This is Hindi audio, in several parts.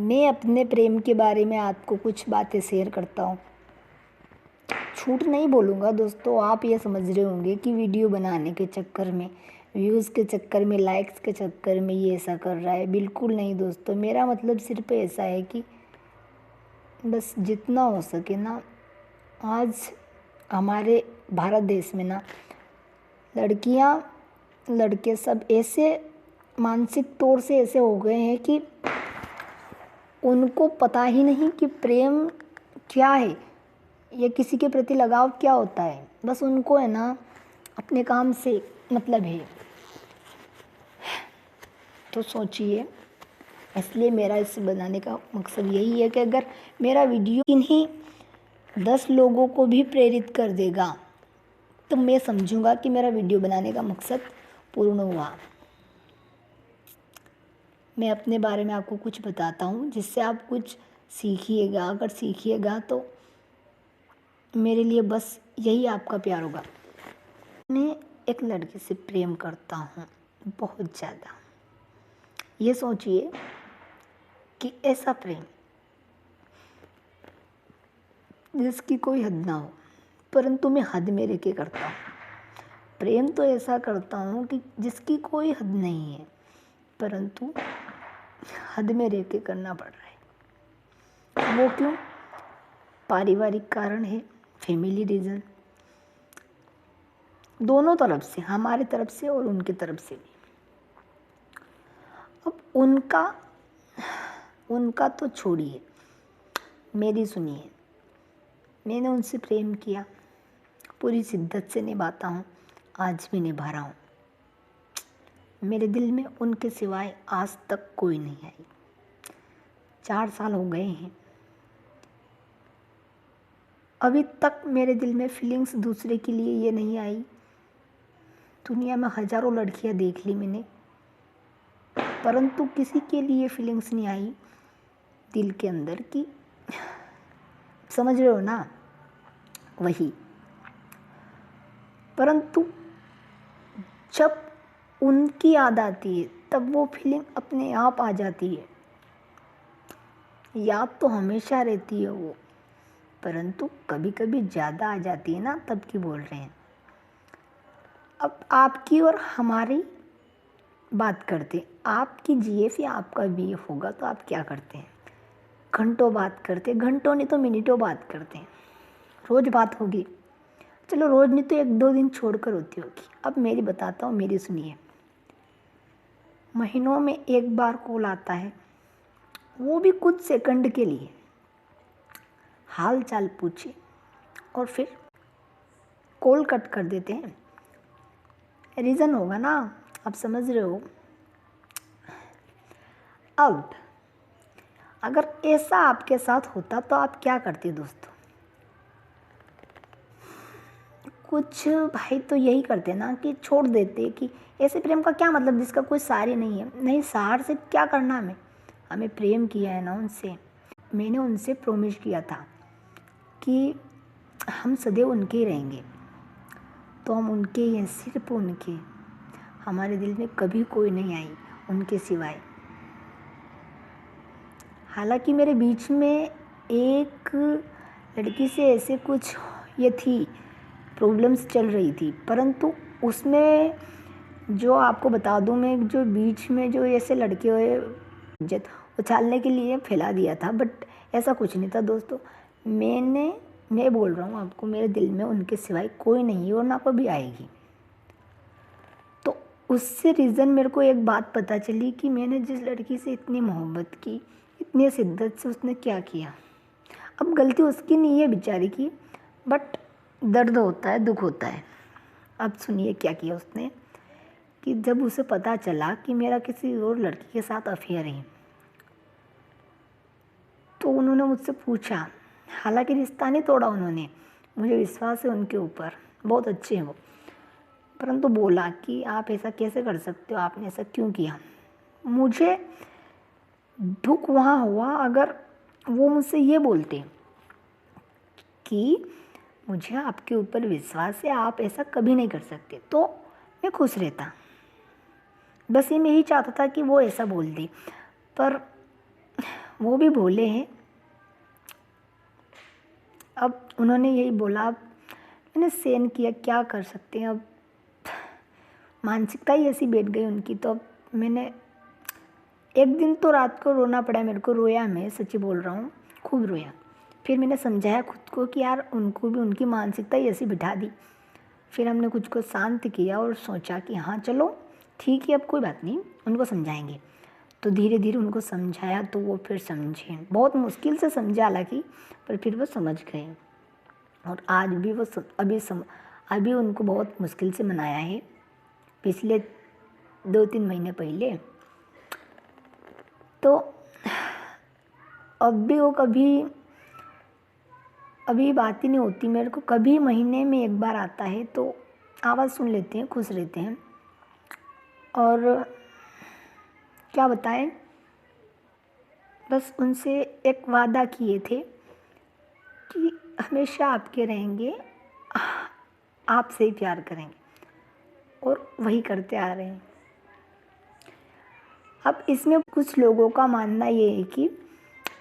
मैं अपने प्रेम के बारे में आपको कुछ बातें शेयर करता हूँ। झूठ नहीं बोलूँगा दोस्तों, आप ये समझ रहे होंगे कि वीडियो बनाने के चक्कर में, व्यूज़ के चक्कर में, लाइक्स के चक्कर में ये ऐसा कर रहा है। बिल्कुल नहीं दोस्तों, मेरा मतलब सिर्फ ऐसा है कि बस जितना हो सके ना, आज हमारे भारत देश में ना लड़कियां लड़के सब ऐसे मानसिक तौर से ऐसे हो गए हैं कि उनको पता ही नहीं कि प्रेम क्या है या किसी के प्रति लगाव क्या होता है। बस उनको है ना अपने काम से मतलब है। तो सोचिए, इसलिए मेरा इसे बनाने का मकसद यही है कि अगर मेरा वीडियो इन्हीं 10 लोगों को भी प्रेरित कर देगा तो मैं समझूंगा कि मेरा वीडियो बनाने का मकसद पूर्ण हुआ। मैं अपने बारे में आपको कुछ बताता हूँ जिससे आप कुछ सीखिएगा। अगर सीखिएगा तो मेरे लिए बस यही आपका प्यार होगा। मैं एक लड़की से प्रेम करता हूँ बहुत ज़्यादा। ये सोचिए कि ऐसा प्रेम जिसकी कोई हद ना हो, परंतु मैं हद में रह के करता हूँ। प्रेम तो ऐसा करता हूँ कि जिसकी कोई हद नहीं है, परंतु हद में रह के करना पड़ रहा है। वो क्यों? पारिवारिक कारण है, फैमिली रीज़न, दोनों तरफ से, हमारी तरफ से और उनकी तरफ से भी। अब उनका तो छोड़िए, मेरी सुनिए। मैंने उनसे प्रेम किया, पूरी शिद्दत से निभाता हूँ, आज भी निभा रहा हूँ। मेरे दिल में उनके सिवाय आज तक कोई नहीं आई। 4 साल हो गए हैं, अभी तक मेरे दिल में फीलिंग्स दूसरे के लिए ये नहीं आई। दुनिया में हज़ारों लड़कियां देख ली मैंने, परंतु किसी के लिए फीलिंग्स नहीं आई दिल के अंदर की, समझ रहे हो ना, वही। परंतु जब उनकी याद आती है तब वो फीलिंग अपने आप आ जाती है। याद तो हमेशा रहती है वो, परंतु कभी कभी ज़्यादा आ जाती है ना, तब की बोल रहे हैं। अब आपकी और हमारी बात करते, आपकी जीएफ या आपका बीएफ होगा तो आप क्या करते हैं? घंटों बात करते, घंटों नहीं तो मिनटों बात करते हैं। रोज़ बात होगी, चलो रोज़ नहीं तो 1-2 दिन छोड़कर होती होगी। अब मेरी बताता हूँ, मेरी सुनिए। महीनों में 1 बार कॉल आता है, वो भी कुछ सेकंड के लिए, हाल चाल पूछे और फिर कॉल कट कर देते हैं। रीज़न होगा ना, आप समझ रहे हो। अब अगर ऐसा आपके साथ होता तो आप क्या करते दोस्तों? कुछ भाई तो यही करते ना कि छोड़ देते कि ऐसे प्रेम का क्या मतलब जिसका कोई सार ही नहीं है। नहीं, सार से क्या करना हमें प्रेम किया है ना उनसे। मैंने उनसे प्रॉमिस किया था कि हम सदैव उनके ही रहेंगे, तो हम उनके ही हैं, सिर्फ उनके। हमारे दिल में कभी कोई नहीं आई उनके सिवाय। हालांकि मेरे बीच में एक लड़की से ऐसे कुछ ये थी, प्रॉब्लम्स चल रही थी, परंतु उसमें जो आपको बता दूं, मैं जो बीच में जो ऐसे लड़के हुए इज्जत उछालने के लिए फैला दिया था, बट ऐसा कुछ नहीं था दोस्तों। मैं बोल रहा हूँ आपको, मेरे दिल में उनके सिवाय कोई नहीं है और ना कभी आएगी। तो उससे रीज़न मेरे को एक बात पता चली कि मैंने जिस लड़की से इतनी मोहब्बत की, इतनी शिद्दत से, उसने क्या किया। अब गलती उसकी नहीं है बेचारी की, बट दर्द होता है, दुख होता है। अब सुनिए क्या किया उसने, कि जब उसे पता चला कि मेरा किसी और लड़की के साथ अफेयर है, तो उन्होंने मुझसे पूछा। हालांकि रिश्ता नहीं तोड़ा उन्होंने, मुझे विश्वास है उनके ऊपर, बहुत अच्छे हैं वो, परंतु बोला कि आप ऐसा कैसे कर सकते हो, आपने ऐसा क्यों किया। मुझे दुख वहाँ हुआ अगर वो मुझसे ये बोलते कि मुझे आपके ऊपर विश्वास है, आप ऐसा कभी नहीं कर सकते, तो मैं खुश रहता। बस ये मैं ही चाहता था कि वो ऐसा बोल दे, पर वो भी भोले हैं। अब उन्होंने यही बोला, अब मैंने सहन किया, क्या कर सकते हैं। अब मानसिकता ही ऐसी बैठ गई उनकी। तो अब मैंने एक दिन तो रात को रोना पड़ा मेरे को, रोया, मैं सच्ची बोल रहा हूँ, खूब रोया। फिर मैंने समझाया खुद को कि यार उनको भी उनकी मानसिकता ही ऐसी बिठा दी। फिर हमने कुछ को शांत किया और सोचा कि हाँ चलो ठीक है, अब कोई बात नहीं, उनको समझाएंगे। तो धीरे धीरे उनको समझाया तो वो फिर समझे। बहुत मुश्किल से समझे हालांकि, पर फिर वो समझ गए। और आज भी वो अभी उनको बहुत मुश्किल से मनाया है, पिछले 2-3 महीने पहले। तो अब भी वो कभी अभी बात ही नहीं होती मेरे को, कभी महीने में एक बार आता है तो आवाज़ सुन लेते हैं, खुश रहते हैं। और क्या बताएं, बस उनसे एक वादा किए थे कि हमेशा आपके रहेंगे, आपसे ही प्यार करेंगे, और वही करते आ रहे हैं। अब इसमें कुछ लोगों का मानना ये है कि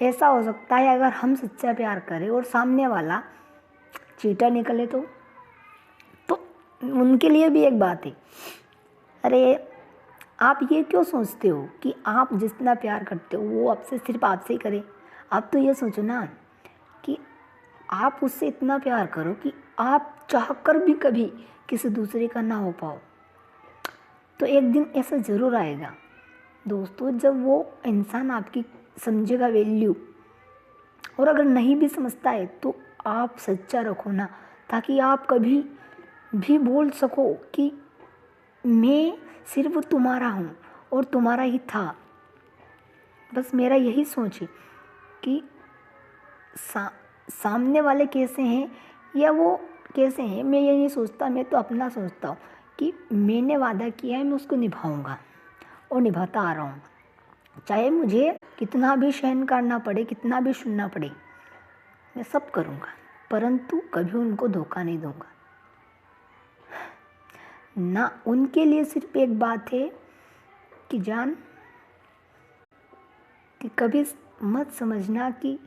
ऐसा हो सकता है अगर हम सच्चा प्यार करें और सामने वाला चीटर निकले तो उनके लिए भी एक बात है, अरे आप ये क्यों सोचते हो कि आप जितना प्यार करते हो वो आपसे सिर्फ आपसे ही करे। आप तो ये सोचो ना कि आप उससे इतना प्यार करो कि आप चाहकर भी कभी किसी दूसरे का ना हो पाओ। तो एक दिन ऐसा ज़रूर आएगा दोस्तों, जब वो इंसान आपकी समझेगा वैल्यू। और अगर नहीं भी समझता है तो आप सच्चा रखो ना, ताकि आप कभी भी बोल सको कि मैं सिर्फ तुम्हारा हूँ और तुम्हारा ही था। बस मेरा यही सोच है कि सामने वाले कैसे हैं या वो कैसे हैं, मैं ये नहीं सोचता। मैं तो अपना सोचता हूँ कि मैंने वादा किया है, मैं उसको निभाऊंगा और निभाता आ रहा हूँ। चाहे मुझे कितना भी सहन करना पड़े, कितना भी सुनना पड़े, मैं सब करूँगा, परंतु कभी उनको धोखा नहीं दूंगा ना। उनके लिए सिर्फ एक बात है कि जान, कि कभी मत समझना कि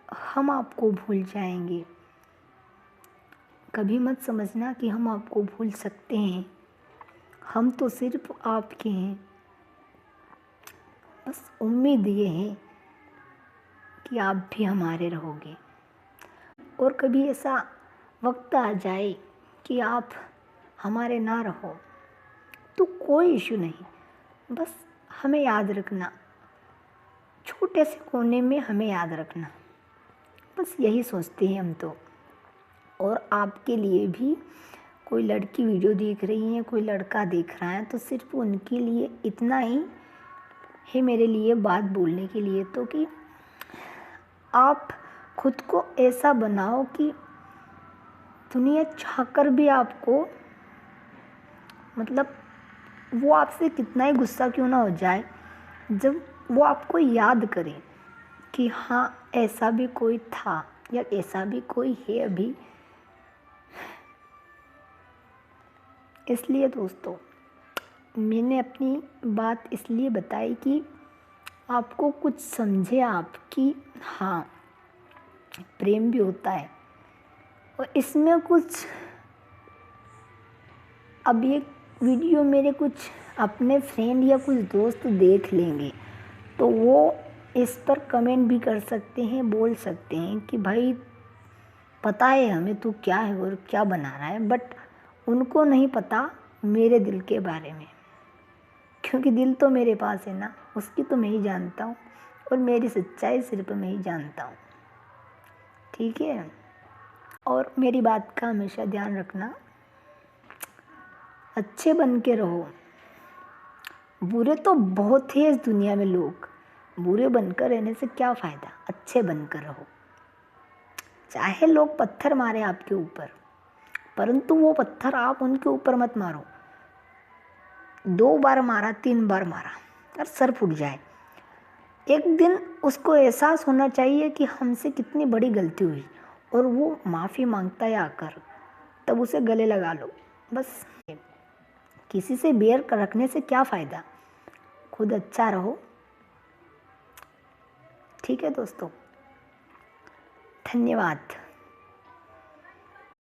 हम आपको भूल जाएंगे, कभी मत समझना कि हम आपको भूल सकते हैं। हम तो सिर्फ आपके हैं, बस उम्मीद ये है कि आप भी हमारे रहोगे। और कभी ऐसा वक्त आ जाए कि आप हमारे ना रहो तो कोई इशू नहीं, बस हमें याद रखना, छोटे से कोने में हमें याद रखना, बस यही सोचते हैं हम तो। और आपके लिए भी कोई लड़की वीडियो देख रही है, कोई लड़का देख रहा है, तो सिर्फ उनके लिए इतना ही है मेरे लिए बात बोलने के लिए, तो कि आप खुद को ऐसा बनाओ कि दुनिया चाहकर भी आपको, मतलब वो आपसे कितना ही गुस्सा क्यों ना हो जाए, जब वो आपको याद करे कि हाँ ऐसा भी कोई था या ऐसा भी कोई है अभी। इसलिए दोस्तों मैंने अपनी बात इसलिए बताई कि आपको कुछ समझे आप कि हाँ प्रेम भी होता है। और इसमें कुछ, अब ये वीडियो मेरे कुछ अपने फ्रेंड या कुछ दोस्त देख लेंगे तो वो इस पर कमेंट भी कर सकते हैं, बोल सकते हैं कि भाई पता है हमें तू क्या है और क्या बना रहा है, बट उनको नहीं पता मेरे दिल के बारे में, क्योंकि दिल तो मेरे पास है ना, उसकी तो मैं ही जानता हूँ और मेरी सच्चाई सिर्फ मैं ही जानता हूँ। ठीक है, और मेरी बात का हमेशा ध्यान रखना, अच्छे बन के रहो। बुरे तो बहुत है इस दुनिया में लोग, बुरे बनकर रहने से क्या फ़ायदा, अच्छे बनकर रहो। चाहे लोग पत्थर मारे आपके ऊपर, परंतु वो पत्थर आप उनके ऊपर मत मारो। 2 बार मारा, 3 बार मारा और सर फूट जाए, एक दिन उसको एहसास होना चाहिए कि हमसे कितनी बड़ी गलती हुई और वो माफ़ी मांगता है आकर, तब उसे गले लगा लो। बस किसी से बैर रखने से क्या फ़ायदा, खुद अच्छा रहो ठीक है दोस्तों, धन्यवाद।